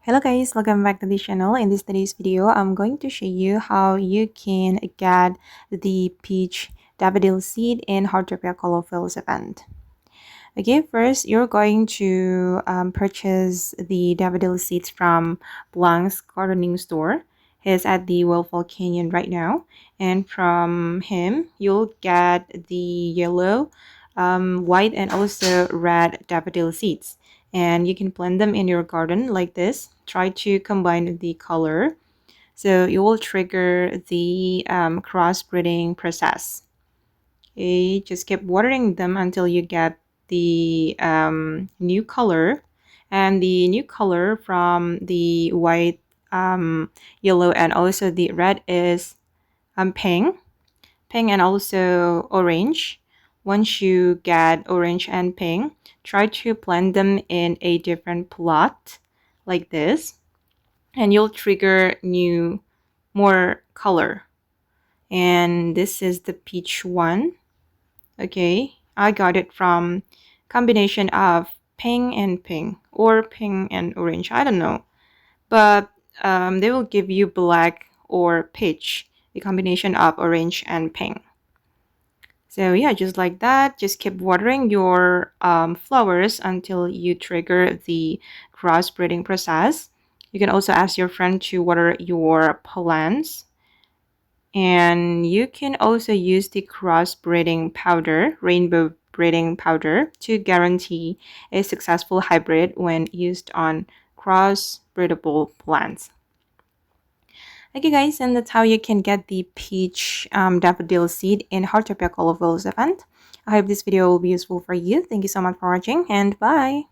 Hello guys, welcome back to the channel. In today's video, I'm going to show you how you can get the Peach Daffodil Seed in Heartopia Colorful's event. Okay, first you're going to purchase the Daffodil Seeds from Blanc's gardening store. He's at the Waterfall Canyon right now, and from him you'll get the yellow, white, and also red daffodil seeds, and you can plant them in your garden like this. Try to combine the color so you will trigger the crossbreeding process. Okay, just keep watering them until you get the new color, and the new color from the white, yellow, and also the red is pink and also orange. Once you get orange and pink, try to plant them in a different plot like this, and you'll trigger more color. And this is the peach one. Okay, I got it from combination of pink or pink and orange, I don't know, but they will give you black or peach, the combination of orange and pink. So yeah, just like that, just keep watering your flowers until you trigger the crossbreeding process. You can also ask your friend to water your plants, and you can also use the crossbreeding powder, rainbow breeding powder, to guarantee a successful hybrid when used on crossbreedable plants. Okay guys, and that's how you can get the peach daffodil seed in Heartopia Colorful's event. I hope this video will be useful for you. Thank you so much for watching, and bye!